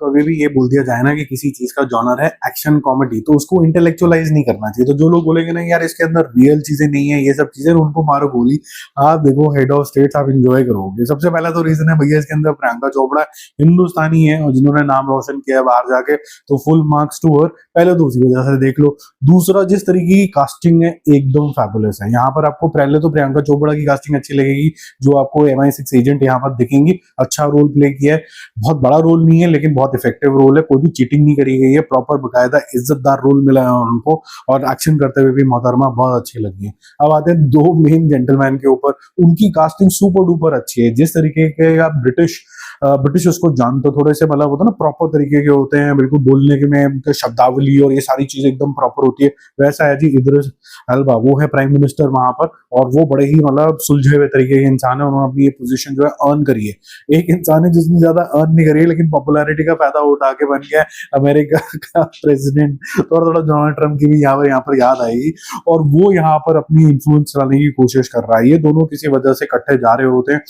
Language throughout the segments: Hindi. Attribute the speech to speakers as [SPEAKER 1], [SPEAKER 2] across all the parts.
[SPEAKER 1] कभी भी ये बोल दिया जाए ना कि किसी चीज का जॉनर है एक्शन कॉमेडी, तो उसको इंटेलेक्चुअलाइज नहीं करना चाहिए। तो जो लोग बोलेंगे ना यार इसके अंदर रियल चीजें नहीं है, ये सब चीजें, उनको मारो गोली। आप देखो हेड ऑफ स्टेट्स, आप इंजॉय करोगे। सबसे पहला तो रीजन है भैया, इसके अंदर प्रियंका चोपड़ा हिंदुस्तानी है और जिन्होंने नाम रोशन किया है बाहर जाके, तो फुल मार्क्स टू हर। पहले तो उसी वजह से देख लो। दूसरा, जिस तरीके की कास्टिंग है एकदम फैबुलस है यहाँ पर। आपको पहले तो प्रियंका चोपड़ा की कास्टिंग अच्छी लगेगी, जो आपको MI6 एजेंट यहाँ पर दिखेंगी। अच्छा रोल प्ले किया है, बहुत बड़ा रोल नहीं है लेकिन बहुत इफेक्टिव रोल है, कोई भी चीटिंग नहीं करी गई है, प्रॉपर बकायदा इज्जतदार रोल मिला है उनको, और एक्शन करते हुए भी मोहतरमा बहुत अच्छी लगी है। अब आते हैं दो मेन जेंटलमैन के ऊपर, उनकी कास्टिंग सुपर डुपर अच्छी है। जिस तरीके के आप ब्रिटिश उसको जानते हो, थोड़े से मतलब होता है ना प्रॉपर तरीके के होते हैं, बिल्कुल बोलने के में उनके शब्दावली और ये सारी चीजें एकदम प्रॉपर होती है, वैसा है जी इद्रिस एल्बा। वो है प्राइम मिनिस्टर वहां पर, और वो बड़े ही मतलब सुलझे हुए तरीके के इंसान है, उन्होंने अपनी ये पोजीशन जो है अर्न करी है। एक इंसान है जिसने ज्यादा अर्न नहीं करी है लेकिन पॉपुलैरिटी का फायदा उठा के बन गया अमेरिका का प्रेसिडेंट। थोड़ा थोड़ा डोनाल्ड ट्रम्प की भी यहाँ पर याद आएगी, और वो यहाँ पर अपनी इन्फ्लुएंस चलाने की कोशिश कर रहा है। ये दोनों किसी वजह से इकट्ठे जा रहे होते हैं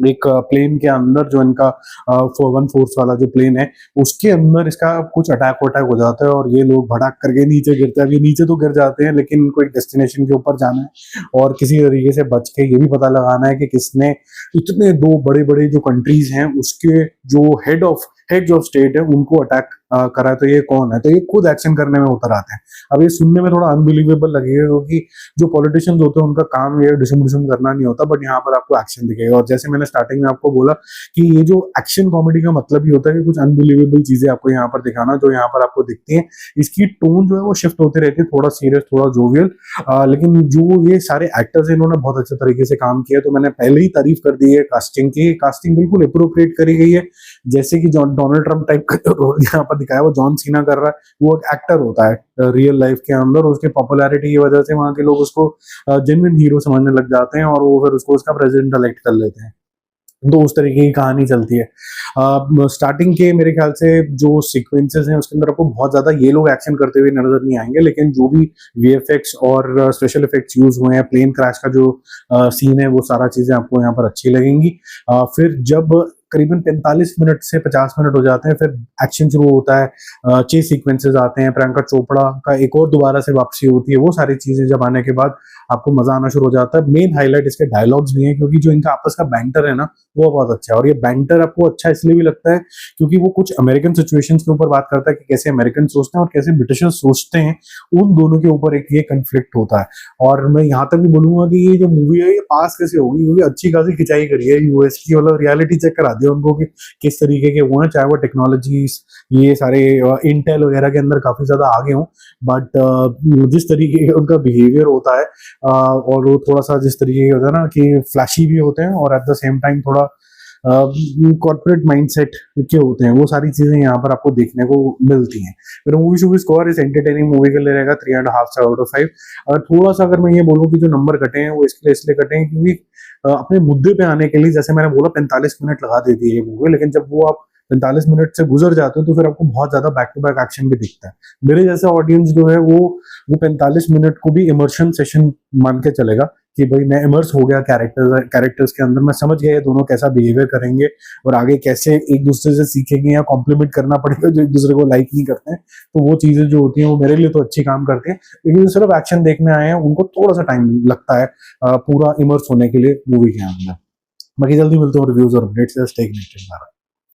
[SPEAKER 1] एक प्लेन के अंदर, जो इनका 414 वाला जो प्लेन है उसके अंदर इसका कुछ अटैक वटैक हो जाता है, और ये लोग भड़क करके नीचे गिरते हैं। अब ये नीचे तो गिर जाते हैं लेकिन इनको एक डेस्टिनेशन के ऊपर जाना है और किसी तरीके से बच के ये भी पता लगाना है कि किसने इतने दो बड़े बड़े जो कंट्रीज हैं उसके जो हेड ऑफ स्टेट है उनको अटैक करा है, तो ये कौन है। तो ये खुद एक्शन करने में उतर आते हैं। अब ये सुनने में थोड़ा अनबिलीवेबल लगेगा क्योंकि जो पॉलिटिशियंस होते हैं उनका काम ये डिशम डिशम करना नहीं होता, बट यहाँ पर आपको एक्शन दिखेगा। और जैसे मैंने स्टार्टिंग में आपको बोला कि ये जो एक्शन कॉमेडी का मतलब ही होता है कि कुछ अनबिलीवेबल चीजें आपको यहाँ पर दिखाना, जो यहाँ पर आपको दिखती है। इसकी टोन जो है वो शिफ्ट होती रहती है, थोड़ा सीरियस थोड़ा जोवियल, लेकिन जो ये सारे एक्टर्स हैं इन्होंने बहुत अच्छे तरीके से काम किया। तो मैंने पहले ही तारीफ कर दी है कास्टिंग की, कास्टिंग बिल्कुल अप्रोप्रिएट करी गई है। जैसे कि डोनाल्ड ट्रम्प टाइप का जो रोल यहाँ पर दिखाया वो जॉन सीना कर रहा है, वो एक एक्टर होता है रियल लाइफ के अंदर। उसके पॉपुलैरिटी की वजह से वहां के लोग उसको जेन्युइन हीरो समझने लग जाते हैं और वो फिर उसको उसका प्रेसिडेंट इलेक्ट कर लेते हैं। तो उस तरीके की कहानी चलती है। स्टार्टिंग के मेरे ख्याल से जो सीक्वेंसेस हैं उसके अंदर आपको बहुत ज्यादा ये लोग एक्शन करते हुए नजर नहीं आएंगे, लेकिन जो भी VFX और स्पेशल इफेक्ट्स यूज हुए हैं, प्लेन क्रैश का जो सीन है वो सारा चीजें आपको यहाँ पर अच्छी लगेंगी। फिर जब करीबन 45 मिनट से 50 मिनट हो जाते हैं, फिर एक्शन शुरू होता है, चेस सीक्वेंसेस आते हैं, प्रियंका चोपड़ा का एक और दोबारा से वापसी होती है। वो सारी चीजें जब आने के बाद आपको मजा आना शुरू हो जाता है। मेन हाईलाइट इसके डायलॉग्स भी हैं, क्योंकि जो इनका आपस का बैंटर है ना वो बहुत अच्छा है। और ये बैंटर आपको अच्छा इसलिए भी लगता है क्योंकि वो कुछ अमेरिकन सिचुएशंस के ऊपर बात करता है कि कैसे अमेरिकन सोचते हैं और कैसे ब्रिटिशर्स सोचते हैं, उन दोनों के ऊपर एक ये कंफ्लिक्ट होता है। और मैं यहाँ तक भी बोलूंगा कि ये जो मूवी है ये पास कैसे होगी, क्योंकि अच्छी खासी खिंचाई करी है यूएस की, मतलब रियलिटी चेक करा दिया उनको कि किस तरीके के वो हैं, चाहे वो टेक्नोलॉजीज ये सारे इंटेल वगैरह के अंदर काफी ज्यादा आगे हों, बट जिस तरीके का उनका बिहेवियर होता है और वो थोड़ा सा जिस तरीके के होता है ना कि फ्लैशी भी होते हैं और एट द सेम टाइम थोड़ा कॉर्पोरेट माइंडसेट के होते हैं, वो सारी चीजें यहाँ पर आपको देखने को मिलती हैं। मेरा मूवी शूवी स्कोर इस एंटरटेनिंग मूवी के लिए रहेगा 3.5 से आउट ऑफ 5। और थोड़ा सा अगर मैं ये बोलूँ कि जो नंबर कटे हैं वो इसलिए कटे हैं क्योंकि अपने मुद्दे पे आने के लिए, जैसे मैंने बोला 45 मिनट लगा देती है ये मूवी, लेकिन जब वो आप 45 मिनट से गुजर जाते हो तो फिर आपको बहुत ज्यादा बैक टू बैक एक्शन भी दिखता है। मेरे जैसा ऑडियंस जो है वो 45 मिनट को भी इमर्शन सेशन मान के चलेगा कि भाई मैं इमर्स हो गया कैरेक्टर्स के अंदर, मैं समझ गया ये दोनों कैसा बिहेवियर करेंगे और आगे कैसे एक दूसरे से सीखेंगे या कॉम्प्लीमेंट करना पड़ेगा जो एक दूसरे को लाइक नहीं करते हैं। तो वो चीजें जो होती हैं वो मेरे लिए तो अच्छी काम करती हैं, लेकिन जो सिर्फ एक्शन देखने आए हैं उनको थोड़ा सा टाइम लगता है पूरा इमर्स होने के लिए मूवी के अंदर। बाकी जल्दी मिलते हैं रिव्यूज और अपडेट्स।